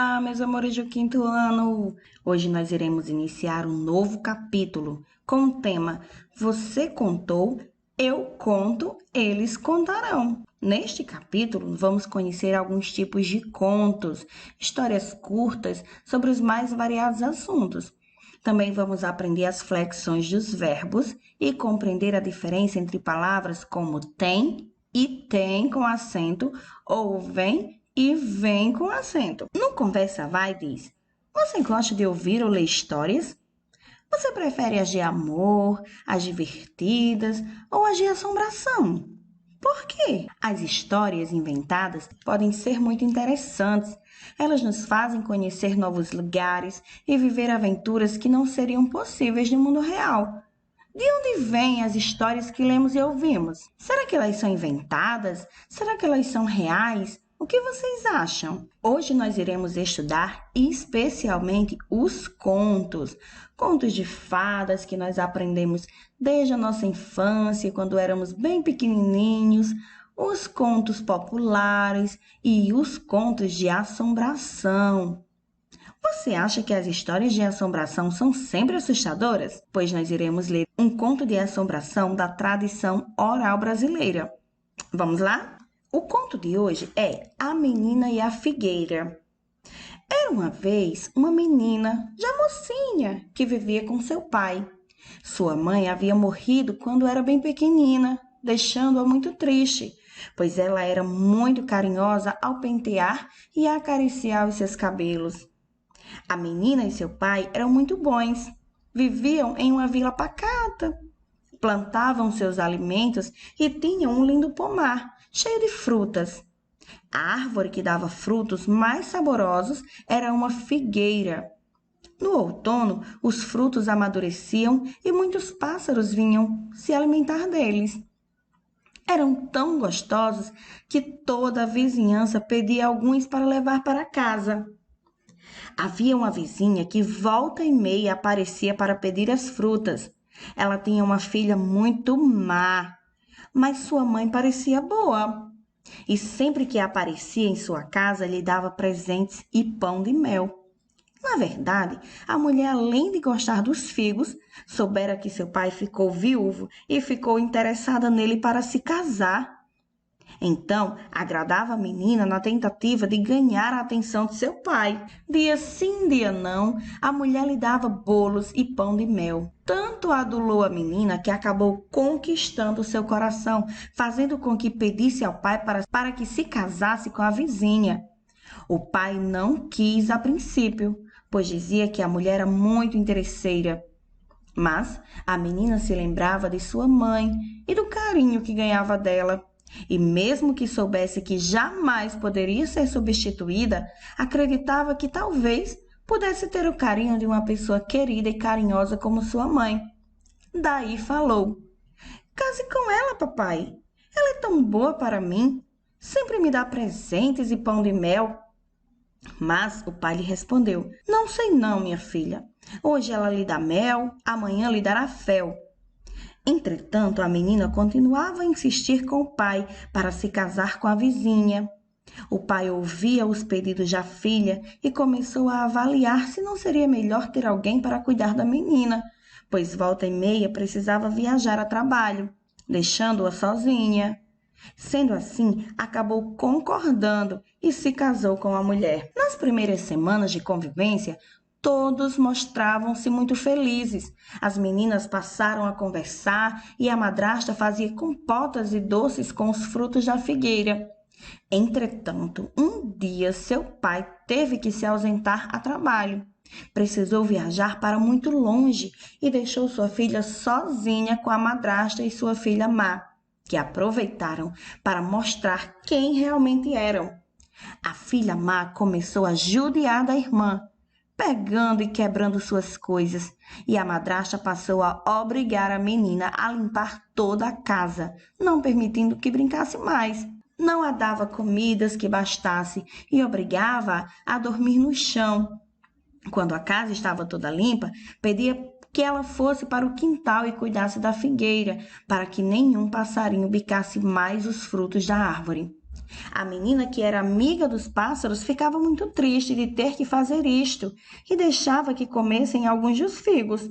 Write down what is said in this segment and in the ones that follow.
Olá, meus amores do quinto ano! Hoje nós iremos iniciar um novo capítulo com o tema Você contou, eu conto, eles contarão. Neste capítulo, vamos conhecer alguns tipos de contos, histórias curtas sobre os mais variados assuntos. Também vamos aprender as flexões dos verbos e compreender a diferença entre palavras como tem e tem com acento ou vem e vem com acento. No Conversa Vai diz: você gosta de ouvir ou ler histórias? Você prefere as de amor, as divertidas ou as de assombração? Por quê? As histórias inventadas podem ser muito interessantes. Elas nos fazem conhecer novos lugares e viver aventuras que não seriam possíveis no mundo real. De onde vêm as histórias que lemos e ouvimos? Será que elas são inventadas? Será que elas são reais? O que vocês acham? Hoje nós iremos estudar especialmente os contos. Contos de fadas que nós aprendemos desde a nossa infância, quando éramos bem pequenininhos, os contos populares e os contos de assombração. Você acha que as histórias de assombração são sempre assustadoras? Pois nós iremos ler um conto de assombração da tradição oral brasileira. Vamos lá? O conto de hoje é A Menina e a Figueira. Era uma vez uma menina, já mocinha, que vivia com seu pai. Sua mãe havia morrido quando era bem pequenina, deixando-a muito triste, pois ela era muito carinhosa ao pentear e acariciar os seus cabelos. A menina e seu pai eram muito bons. Viviam em uma vila pacata. Plantavam seus alimentos e tinham um lindo pomar, cheio de frutas. A árvore que dava frutos mais saborosos era uma figueira. No outono, os frutos amadureciam e muitos pássaros vinham se alimentar deles. Eram tão gostosos que toda a vizinhança pedia alguns para levar para casa. Havia uma vizinha que volta e meia aparecia para pedir as frutas. Ela tinha uma filha muito má, mas sua mãe parecia boa. E sempre que aparecia em sua casa, lhe dava presentes e pão de mel. Na verdade, a mulher, além de gostar dos figos, soubera que seu pai ficou viúvo e ficou interessada nele para se casar. Então, agradava a menina na tentativa de ganhar a atenção de seu pai. Dia sim, dia não, a mulher lhe dava bolos e pão de mel. Tanto adulou a menina que acabou conquistando seu coração, fazendo com que pedisse ao pai para que se casasse com a vizinha. O pai não quis a princípio, pois dizia que a mulher era muito interesseira. Mas a menina se lembrava de sua mãe e do carinho que ganhava dela. E mesmo que soubesse que jamais poderia ser substituída, acreditava que talvez pudesse ter o carinho de uma pessoa querida e carinhosa como sua mãe. Daí falou: case com ela, papai. Ela é tão boa para mim. Sempre me dá presentes e pão de mel. Mas o pai lhe respondeu: não sei não, minha filha. Hoje ela lhe dá mel, amanhã lhe dará fel. Entretanto, a menina continuava a insistir com o pai para se casar com a vizinha. O pai ouvia os pedidos da filha e começou a avaliar se não seria melhor ter alguém para cuidar da menina, pois volta e meia precisava viajar a trabalho, deixando-a sozinha. Sendo assim, acabou concordando e se casou com a mulher. Nas primeiras semanas de convivência, todos mostravam-se muito felizes. As meninas passaram a conversar e a madrasta fazia compotas e doces com os frutos da figueira. Entretanto, um dia seu pai teve que se ausentar a trabalho. Precisou viajar para muito longe e deixou sua filha sozinha com a madrasta e sua filha má, que aproveitaram para mostrar quem realmente eram. A filha má começou a judiar da irmã, pegando e quebrando suas coisas, e a madrasta passou a obrigar a menina a limpar toda a casa, não permitindo que brincasse mais. Não a dava comidas que bastasse e obrigava-a a dormir no chão. Quando a casa estava toda limpa, pedia que ela fosse para o quintal e cuidasse da figueira, para que nenhum passarinho bicasse mais os frutos da árvore. A menina, que era amiga dos pássaros, ficava muito triste de ter que fazer isto e deixava que comessem alguns dos figos,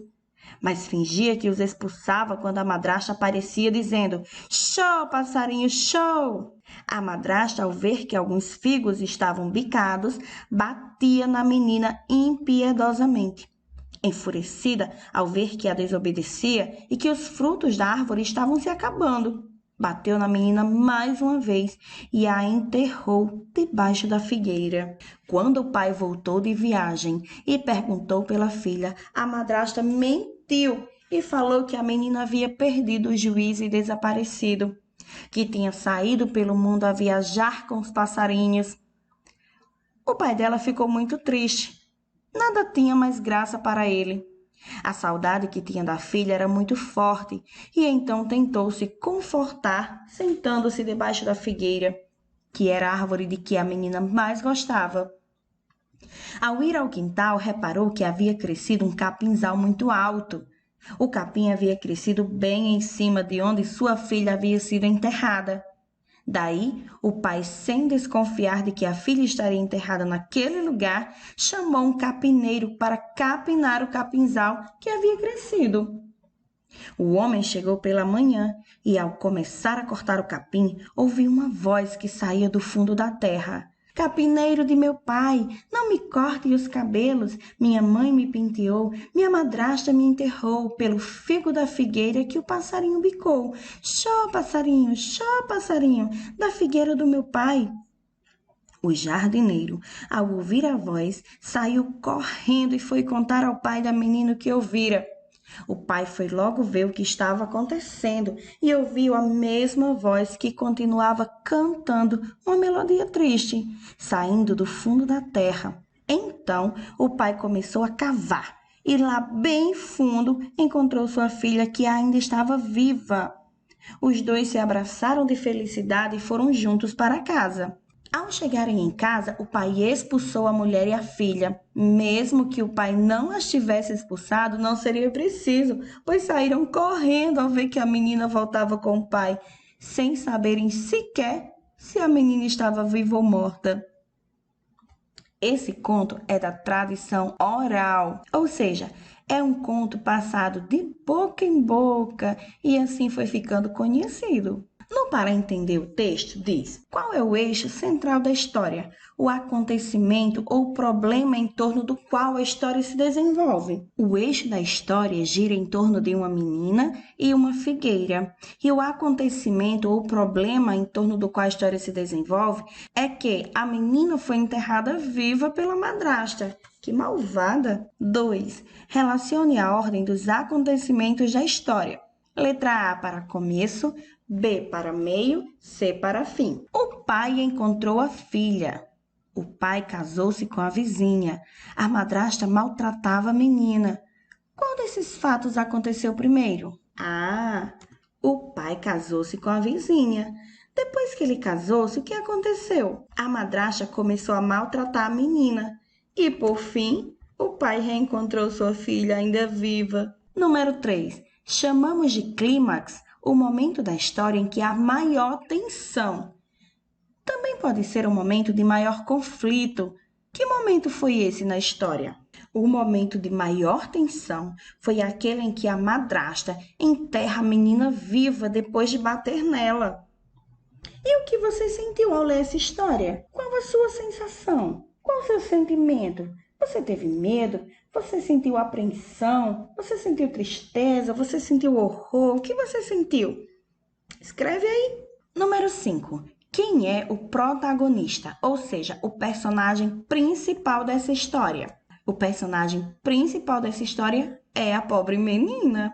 mas fingia que os expulsava quando a madrasta aparecia dizendo: "Show, passarinho, show!" A madrasta, ao ver que alguns figos estavam bicados, batia na menina impiedosamente. Enfurecida ao ver que a desobedecia e que os frutos da árvore estavam se acabando, bateu na menina mais uma vez e a enterrou debaixo da figueira. Quando o pai voltou de viagem e perguntou pela filha, a madrasta mentiu e falou que a menina havia perdido o juízo e desaparecido, que tinha saído pelo mundo a viajar com os passarinhos. O pai dela ficou muito triste. Nada tinha mais graça para ele. A saudade que tinha da filha era muito forte e então tentou se confortar sentando-se debaixo da figueira, que era a árvore de que a menina mais gostava. Ao ir ao quintal, reparou que havia crescido um capinzal muito alto. O capim havia crescido bem em cima de onde sua filha havia sido enterrada. Daí, o pai, sem desconfiar de que a filha estaria enterrada naquele lugar, chamou um capineiro para capinar o capinzal que havia crescido. O homem chegou pela manhã e, ao começar a cortar o capim, ouviu uma voz que saía do fundo da terra. "Capineiro de meu pai, não me corte os cabelos. Minha mãe me penteou, minha madrasta me enterrou pelo figo da figueira que o passarinho bicou. Xó, passarinho, da figueira do meu pai." O jardineiro, ao ouvir a voz, saiu correndo e foi contar ao pai da menina o que ouvira. O pai foi logo ver o que estava acontecendo e ouviu a mesma voz que continuava cantando uma melodia triste, saindo do fundo da terra. Então o pai começou a cavar e lá bem fundo encontrou sua filha, que ainda estava viva. Os dois se abraçaram de felicidade e foram juntos para casa. Ao chegarem em casa, o pai expulsou a mulher e a filha. Mesmo que o pai não as tivesse expulsado, não seria preciso, pois saíram correndo ao ver que a menina voltava com o pai, sem saberem sequer se a menina estava viva ou morta. Esse conto é da tradição oral, ou seja, é um conto passado de boca em boca e assim foi ficando conhecido. No Para Entender o Texto, diz: qual é o eixo central da história? O acontecimento ou problema em torno do qual a história se desenvolve. O eixo da história gira em torno de uma menina e uma figueira. E o acontecimento ou problema em torno do qual a história se desenvolve é que a menina foi enterrada viva pela madrasta. Que malvada! 2. Relacione a ordem dos acontecimentos da história. Letra A para começo, B para meio, C para fim. O pai encontrou a filha. O pai casou-se com a vizinha. A madrasta maltratava a menina. Qual desses fatos aconteceu primeiro? Ah, o pai casou-se com a vizinha. Depois que ele casou-se, o que aconteceu? A madrasta começou a maltratar a menina. E, por fim, o pai reencontrou sua filha ainda viva. Número 3. Chamamos de clímax o momento da história em que há maior tensão. Também pode ser um momento de maior conflito. Que momento foi esse na história? O momento de maior tensão foi aquele em que a madrasta enterra a menina viva depois de bater nela. E o que você sentiu ao ler essa história? Qual a sua sensação? Qual o seu sentimento? Você teve medo? Você sentiu apreensão? Você sentiu tristeza? Você sentiu horror? O que você sentiu? Escreve aí. Número 5. Quem é o protagonista? Ou seja, o personagem principal dessa história. O personagem principal dessa história é a pobre menina.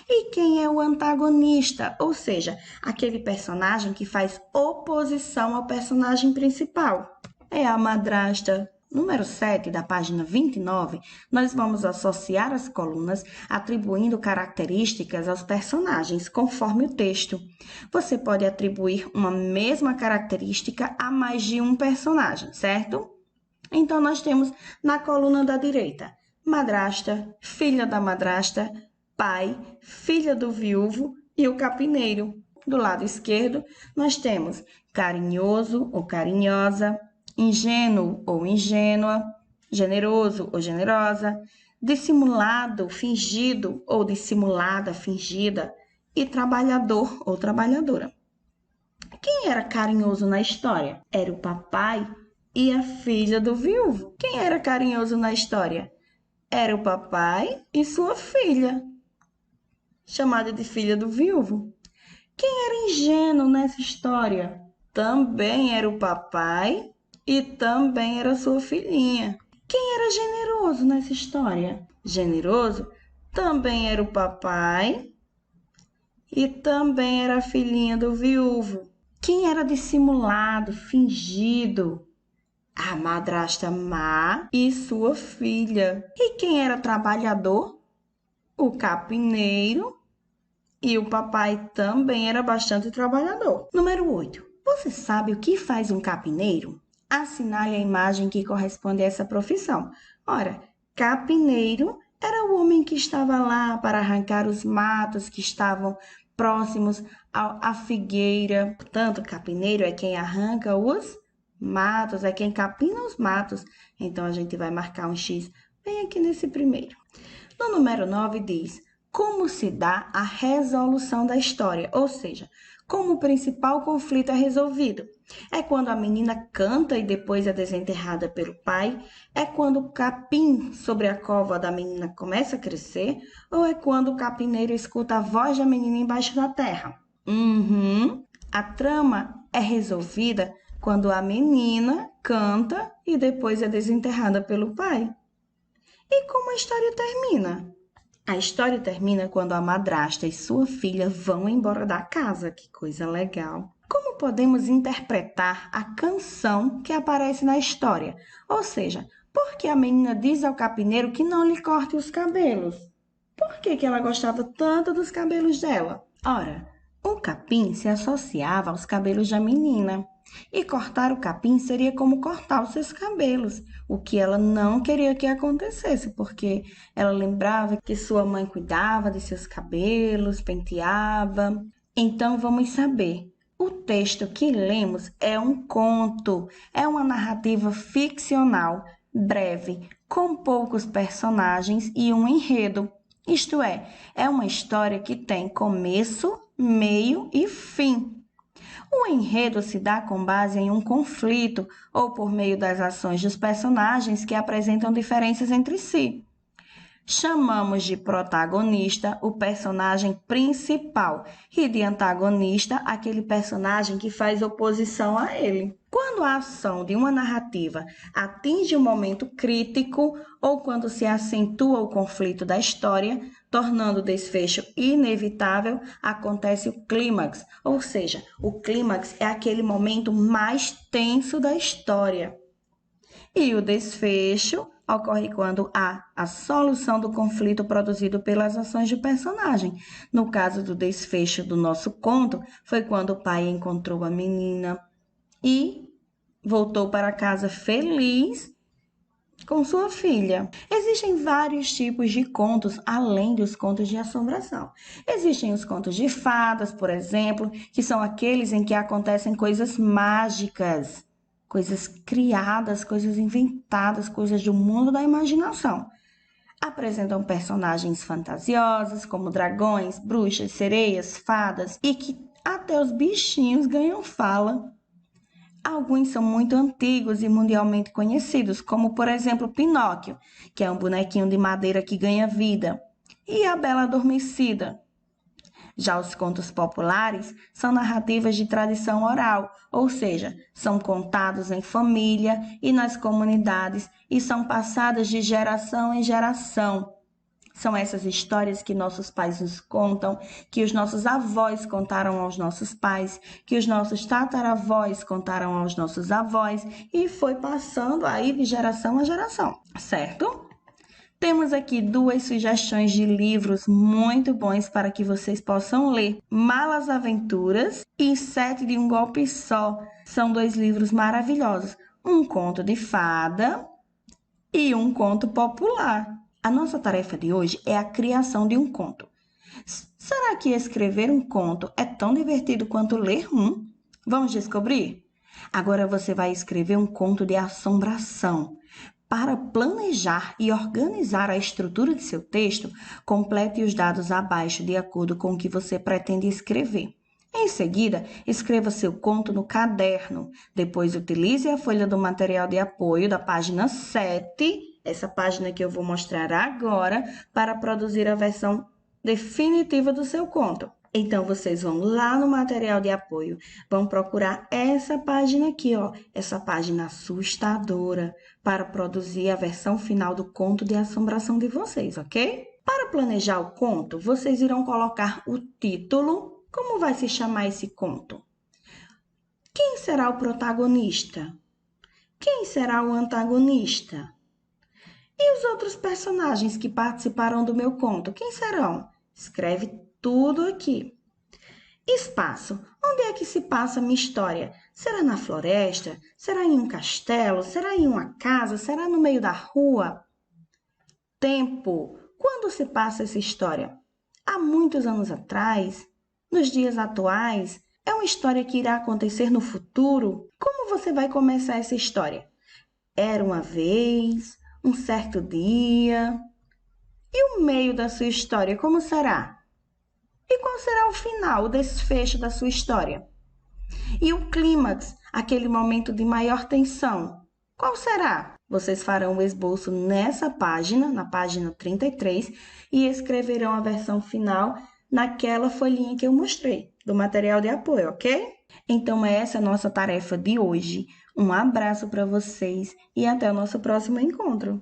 E quem é o antagonista? Ou seja, aquele personagem que faz oposição ao personagem principal. É a madrasta. Número 7, da página 29, nós vamos associar as colunas atribuindo características aos personagens, conforme o texto. Você pode atribuir uma mesma característica a mais de um personagem, certo? Então, nós temos na coluna da direita, madrasta, filha da madrasta, pai, filha do viúvo e o capineiro. do lado esquerdo, nós temos carinhoso ou carinhosa, ingênuo ou ingênua, generoso ou generosa, dissimulado, fingido ou dissimulada, fingida, e trabalhador ou trabalhadora. Quem era carinhoso na história? Era o papai e a filha do viúvo. Quem era carinhoso na história? Era o papai e sua filha, chamada de filha do viúvo. Quem era ingênuo nessa história? Também era o papai e também era sua filhinha. Quem era generoso nessa história? Generoso também era o papai e também era a filhinha do viúvo. Quem era dissimulado, fingido? A madrasta má e sua filha. E quem era trabalhador? O capineiro e o papai também era bastante trabalhador. Número 8. Você sabe o que faz um capineiro? Assinale a imagem que corresponde a essa profissão. Ora, capineiro era o homem que estava lá para arrancar os matos que estavam próximos à figueira. Portanto, capineiro é quem arranca os matos, é quem capina os matos. Então, a gente vai marcar um X bem aqui nesse primeiro. No número 9 diz, como se dá a resolução da história, ou seja, como o principal conflito é resolvido. É quando a menina canta e depois é desenterrada pelo pai? É quando o capim sobre a cova da menina começa a crescer? Ou é quando o capineiro escuta a voz da menina embaixo da terra? A trama é resolvida quando a menina canta e depois é desenterrada pelo pai. E como a história termina? A história termina quando a madrasta e sua filha vão embora da casa. Que coisa legal! Como podemos interpretar a canção que aparece na história? Ou seja, por que a menina diz ao capineiro que não lhe corte os cabelos? Por que ela gostava tanto dos cabelos dela? Ora, o capim se associava aos cabelos da menina. E cortar o capim seria como cortar os seus cabelos, o que ela não queria que acontecesse, porque ela lembrava que sua mãe cuidava de seus cabelos, penteava. Então vamos saber. O texto que lemos é um conto, é uma narrativa ficcional, breve, com poucos personagens e um enredo. Isto é uma história que tem começo, meio e fim. O enredo se dá com base em um conflito ou por meio das ações dos personagens que apresentam diferenças entre si. Chamamos de protagonista o personagem principal e de antagonista aquele personagem que faz oposição a ele. Quando a ação de uma narrativa atinge um momento crítico ou quando se acentua o conflito da história, tornando o desfecho inevitável, acontece o clímax, ou seja, o clímax é aquele momento mais tenso da história. E o desfecho ocorre quando há a solução do conflito produzido pelas ações do personagem. No caso do desfecho do nosso conto, foi quando o pai encontrou a menina e voltou para casa feliz com sua filha. Existem vários tipos de contos, além dos contos de assombração. Existem os contos de fadas, por exemplo, que são aqueles em que acontecem coisas mágicas, coisas criadas, coisas inventadas, coisas do mundo da imaginação. Apresentam personagens fantasiosos, como dragões, bruxas, sereias, fadas, e que até os bichinhos ganham fala. Alguns são muito antigos e mundialmente conhecidos, como, por exemplo, Pinóquio, que é um bonequinho de madeira que ganha vida, e A Bela Adormecida. Já os contos populares são narrativas de tradição oral, ou seja, são contados em família e nas comunidades e são passadas de geração em geração. São essas histórias que nossos pais nos contam, que os nossos avós contaram aos nossos pais, que os nossos tataravós contaram aos nossos avós e foi passando aí de geração a geração, certo? Temos aqui 2 sugestões de livros muito bons para que vocês possam ler. Malas Aventuras e 7 de um Golpe Só. São 2 livros maravilhosos. Um conto de fada e um conto popular. A nossa tarefa de hoje é a criação de um conto. Será que escrever um conto é tão divertido quanto ler um? Vamos descobrir? Agora você vai escrever um conto de assombração. Para planejar e organizar a estrutura de seu texto, complete os dados abaixo de acordo com o que você pretende escrever. Em seguida, escreva seu conto no caderno. Depois, utilize a folha do material de apoio da página 7, essa página que eu vou mostrar agora, para produzir a versão definitiva do seu conto. Então, vocês vão lá no material de apoio, vão procurar essa página aqui, ó, essa página assustadora, para produzir a versão final do conto de assombração de vocês, ok? Para planejar o conto, vocês irão colocar o título. Como vai se chamar esse conto? Quem será o protagonista? Quem será o antagonista? E os outros personagens que participarão do meu conto, quem serão? Escreve tudo aqui. Espaço. Onde é que se passa a minha história? Será na floresta? Será em um castelo? Será em uma casa? Será no meio da rua? Tempo. Quando se passa essa história? Há muitos anos atrás? Nos dias atuais? É uma história que irá acontecer no futuro? Como você vai começar essa história? Era uma vez, um certo dia. E o meio da sua história, como será? E qual será o final, o desfecho da sua história? E o clímax, aquele momento de maior tensão, qual será? Vocês farão o esboço nessa página, na página 33, e escreverão a versão final naquela folhinha que eu mostrei, do material de apoio, ok? Então, essa é a nossa tarefa de hoje. Um abraço para vocês e até o nosso próximo encontro.